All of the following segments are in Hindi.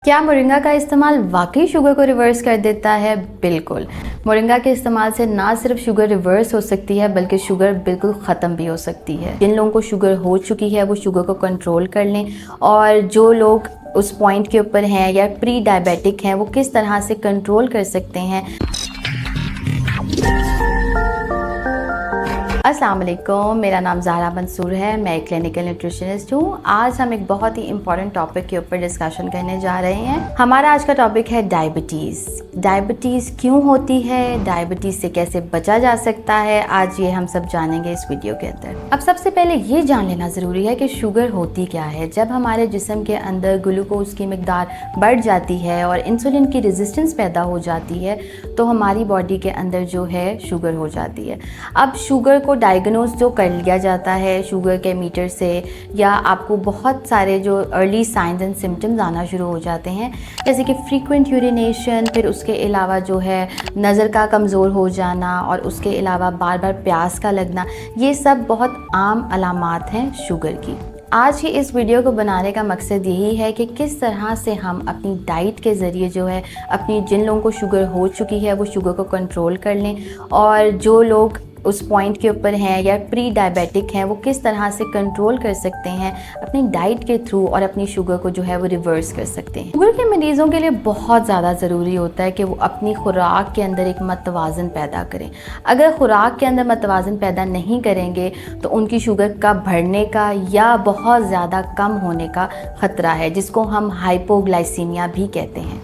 क्या मोरिंगा का इस्तेमाल वाकई शुगर को रिवर्स कर देता है? बिल्कुल। मोरिंगा के इस्तेमाल से ना सिर्फ शुगर रिवर्स हो सकती है बल्कि शुगर बिल्कुल ख़त्म भी हो सकती है। जिन लोगों को शुगर हो चुकी है वो शुगर को कंट्रोल कर लें, और जो लोग उस पॉइंट के ऊपर हैं या प्री डायबिटिक हैं वो किस तरह से कंट्रोल कर सकते हैं। अस्सलाम वालेकुम, मेरा नाम ज़हरा मंसूर है, मैं एक क्लिनिकल न्यूट्रिशनिस्ट हूँ। आज हम एक बहुत ही इंपॉर्टेंट टॉपिक के ऊपर डिस्कशन करने जा रहे हैं। हमारा आज का टॉपिक है डायबिटीज़। डायबिटीज़ क्यों होती है, डायबिटीज़ से कैसे बचा जा सकता है, आज ये हम सब जानेंगे इस वीडियो के अंदर। अब सबसे पहले ये जान लेना ज़रूरी है कि शुगर होती क्या है। जब हमारे जिस्म के अंदर ग्लूकोज की मिकदार बढ़ जाती है और इंसुलिन की रेजिस्टेंस पैदा हो जाती है तो हमारी बॉडी के अंदर जो है शुगर हो जाती है। अब शुगर को डायग्नोज जो कर लिया जाता है शुगर के मीटर से, या आपको बहुत सारे जो अर्ली साइंस एंड सिम्टम्स आना शुरू हो जाते हैं, जैसे कि फ्रीक्वेंट यूरिनेशन, फिर उसके अलावा जो है नज़र का कमज़ोर हो जाना, और उसके अलावा बार बार प्यास का लगना, ये सब बहुत आम अलामात हैं शुगर की। आज की इस वीडियो को बनाने का मकसद यही है कि किस तरह से हम अपनी डाइट के ज़रिए जो है अपनी जिन लोगों को शुगर हो चुकी है वो शुगर को कंट्रोल कर लें, और जो लोग उस पॉइंट के ऊपर हैं या प्री डायबिटिक हैं वो किस तरह से कंट्रोल कर सकते हैं अपनी डाइट के थ्रू, और अपनी शुगर को जो है वो रिवर्स कर सकते हैं। शुगर के मरीज़ों के लिए बहुत ज़्यादा ज़रूरी होता है कि वो अपनी खुराक के अंदर एक मतवाज़न पैदा करें। अगर खुराक के अंदर मतवाज़न पैदा नहीं करेंगे तो उनकी शुगर का बढ़ने का या बहुत ज़्यादा कम होने का ख़तरा है, जिसको हम हाइपोग्लाइसीमिया भी कहते हैं।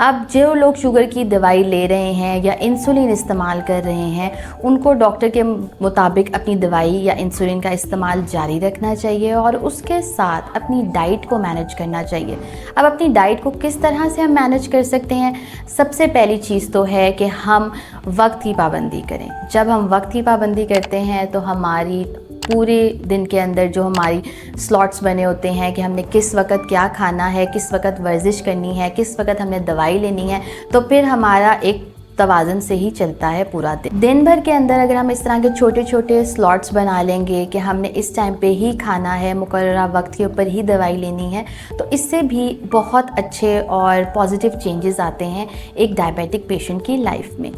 अब जो लोग शुगर की दवाई ले रहे हैं या इंसुलिन इस्तेमाल कर रहे हैं, उनको डॉक्टर के मुताबिक अपनी दवाई या इंसुलिन का इस्तेमाल जारी रखना चाहिए और उसके साथ अपनी डाइट को मैनेज करना चाहिए। अब अपनी डाइट को किस तरह से हम मैनेज कर सकते हैं? सबसे पहली चीज़ तो है कि हम वक्त की पाबंदी करें। जब हम वक्त की पाबंदी करते हैं तो हमारी पूरे दिन के अंदर जो हमारी स्लॉट्स बने होते हैं कि हमने किस वक़्त क्या खाना है, किस वक़्त वर्जिश करनी है, किस वक़्त हमने दवाई लेनी है, तो फिर हमारा एक तवाज़न से ही चलता है पूरा दिन। दिन भर के अंदर अगर हम इस तरह के छोटे छोटे स्लॉट्स बना लेंगे कि हमने इस टाइम पे ही खाना है, मुकर्ररा वक्त के ऊपर ही दवाई लेनी है, तो इससे भी बहुत अच्छे और पॉजिटिव चेंजेस आते हैं एक डायबिटिक पेशेंट की लाइफ में।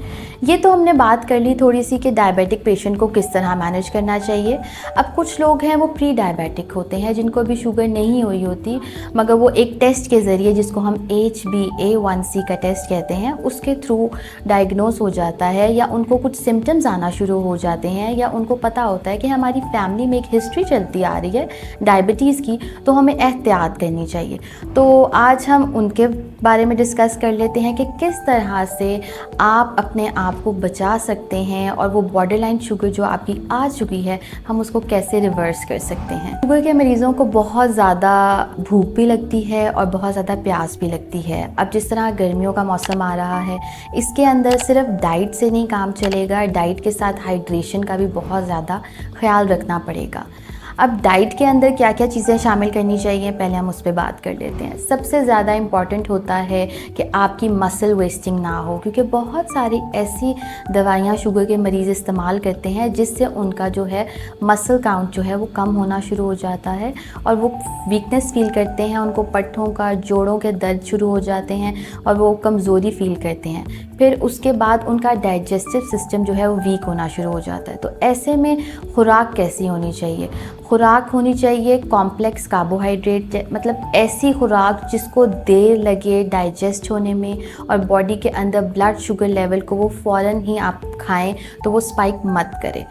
ये तो हमने बात कर ली थोड़ी सी कि डायबिटिक पेशेंट को किस तरह मैनेज करना चाहिए। अब कुछ लोग हैं वो प्री डायबिटिक होते हैं, जिनको भी शुगर नहीं हुई होती, मगर वो एक टेस्ट के ज़रिए, जिसको हम HbA1c का टेस्ट कहते हैं, उसके थ्रू डायग्नोस हो जाता है, या उनको कुछ सिम्टम्स आना शुरू हो जाते हैं, या उनको पता होता है कि हमारी फैमिली में एक हिस्ट्री चलती आ रही है डायबिटीज़ की, तो हमें एहतियात करनी चाहिए। तो आज हम उनके बारे में डिस्कस कर लेते हैं कि किस तरह से आप अपने आप को बचा सकते हैं, और वो बॉर्डरलाइन शुगर जो आपकी आ चुकी है हम उसको कैसे रिवर्स कर सकते हैं। शुगर के मरीज़ों को बहुत ज़्यादा भूख भी लगती है और बहुत ज़्यादा प्यास भी लगती है। अब जिस तरह गर्मियों का मौसम आ रहा है, इसके अंदर सिर्फ डाइट से नहीं काम चलेगा, डाइट के साथ हाइड्रेशन का भी बहुत ज़्यादा ख्याल रखना पड़ेगा। अब डाइट के अंदर क्या क्या चीज़ें शामिल करनी चाहिए, पहले हम उस पर बात कर लेते हैं। सबसे ज़्यादा इम्पॉर्टेंट होता है कि आपकी मसल वेस्टिंग ना हो, क्योंकि बहुत सारी ऐसी दवाइयाँ शुगर के मरीज़ इस्तेमाल करते हैं जिससे उनका जो है मसल काउंट जो है वो कम होना शुरू हो जाता है, और वो वीकनेस फील करते हैं, उनको पट्ठों का, जोड़ों के दर्द शुरू हो जाते हैं, और वो कमज़ोरी फील करते हैं। फिर उसके बाद उनका डाइजेस्टिव सिस्टम जो है वो वीक होना शुरू हो जाता है। तो ऐसे में खुराक कैसी होनी चाहिए? खुराक होनी चाहिए कॉम्प्लेक्स कार्बोहाइड्रेट, मतलब ऐसी खुराक जिसको देर लगे डाइजेस्ट होने में, और बॉडी के अंदर ब्लड शुगर लेवल को वो फ़ौरन ही आप खाएं तो वो स्पाइक मत करे।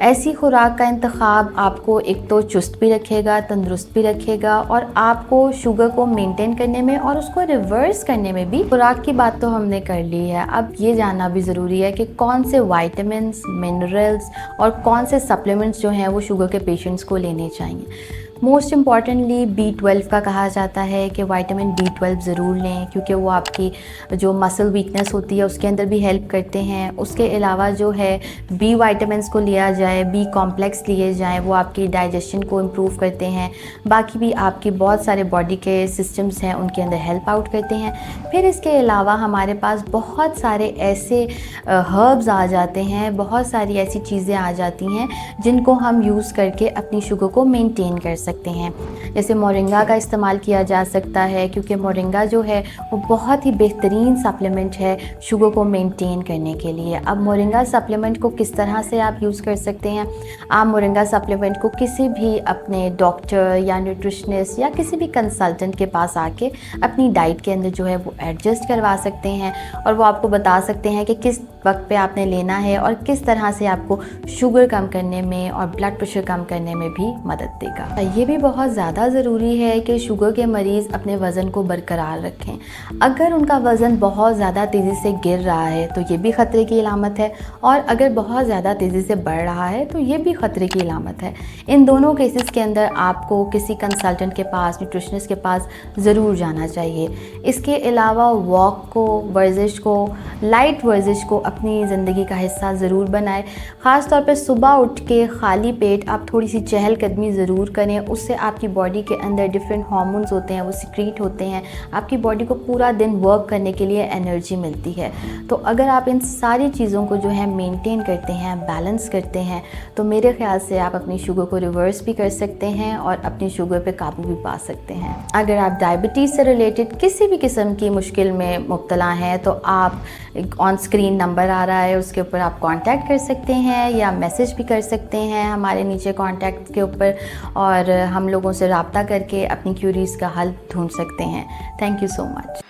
ऐसी खुराक का इंतखाब आपको एक तो चुस्त भी रखेगा, तंदुरुस्त भी रखेगा, और आपको शुगर को मेंटेन करने में और उसको रिवर्स करने में भी। खुराक की बात तो हमने कर ली है, अब ये जानना भी ज़रूरी है कि कौन से विटामिन्स, मिनरल्स और कौन से सप्लीमेंट्स जो हैं वो शुगर के पेशेंट्स को लेने चाहिए। मोस्ट इम्पॉर्टेंटली B12 का कहा जाता है कि विटामिन B12 ज़रूर लें, क्योंकि वो आपकी जो मसल वीकनेस होती है उसके अंदर भी हेल्प करते हैं। उसके अलावा जो है B विटामिन्स को लिया जाए, B कॉम्प्लेक्स लिए जाएं, वो आपकी डाइजेशन को इम्प्रूव करते हैं। बाकी भी आपकी बहुत सारे बॉडी के सिस्टम्स हैं उनके अंदर हेल्प आउट करते हैं। फिर इसके अलावा हमारे पास बहुत सारे ऐसे हर्ब्स आ जाते हैं, बहुत सारी ऐसी चीज़ें आ जाती हैं जिनको हम यूज़ करके अपनी शुगर को मेनटेन कर सकते हैं। जैसे मोरिंगा का इस्तेमाल किया जा सकता है, क्योंकि मोरिंगा जो है वो बहुत ही बेहतरीन सप्लीमेंट है शुगर को मेंटेन करने के लिए। अब मोरिंगा सप्लीमेंट को किस तरह से आप यूज़ कर सकते हैं? आप मोरिंगा सप्लीमेंट को किसी भी अपने डॉक्टर या न्यूट्रिशनिस्ट या किसी भी कंसल्टेंट के पास आके अपनी डाइट के अंदर जो है वो एडजस्ट करवा सकते हैं, और वो आपको बता सकते हैं कि किस वक्त पे आपने लेना है और किस तरह से आपको शुगर कम करने में और ब्लड प्रेशर कम करने में भी मदद देगा। ये भी बहुत ज़्यादा ज़रूरी है कि शुगर के मरीज़ अपने वज़न को बरकरार रखें। अगर उनका वज़न बहुत ज़्यादा तेज़ी से गिर रहा है तो ये भी ख़तरे की अलामत है, और अगर बहुत ज़्यादा तेज़ी से बढ़ रहा है तो ये भी ख़तरे की अलामत है। इन दोनों केसेस के अंदर आपको किसी कंसल्टेंट के पास, न्यूट्रिशनिस्ट के पास ज़रूर जाना चाहिए। इसके अलावा वॉक को, वर्जिश को, लाइट वर्जिश को अपनी ज़िंदगी का हिस्सा ज़रूर बनाएं। ख़ास तौर पे सुबह उठ के खाली पेट आप थोड़ी सी चहलकदमी ज़रूर करें। उससे आपकी बॉडी के अंदर डिफरेंट हार्मोन्स होते हैं, वो सिक्रीट होते हैं, आपकी बॉडी को पूरा दिन वर्क करने के लिए एनर्जी मिलती है। तो अगर आप इन सारी चीज़ों को जो है मेंटेन करते हैं, बैलेंस करते हैं, तो मेरे ख्याल से आप अपनी शुगर को रिवर्स भी कर सकते हैं और अपनी शुगर पे काबू भी पा सकते हैं। अगर आप डायबिटीज़ से रिलेटेड किसी भी किस्म की मुश्किल में मुब्तला हैं तो आप ऑन स्क्रीन नंबर आ रहा है, उसके ऊपर आप कांटेक्ट कर सकते हैं या मैसेज भी कर सकते हैं हमारे नीचे कांटेक्ट के ऊपर, और हम लोगों से रब्ता करके अपनी क्यूरीज़ का हल ढूंढ सकते हैं। Thank you so much.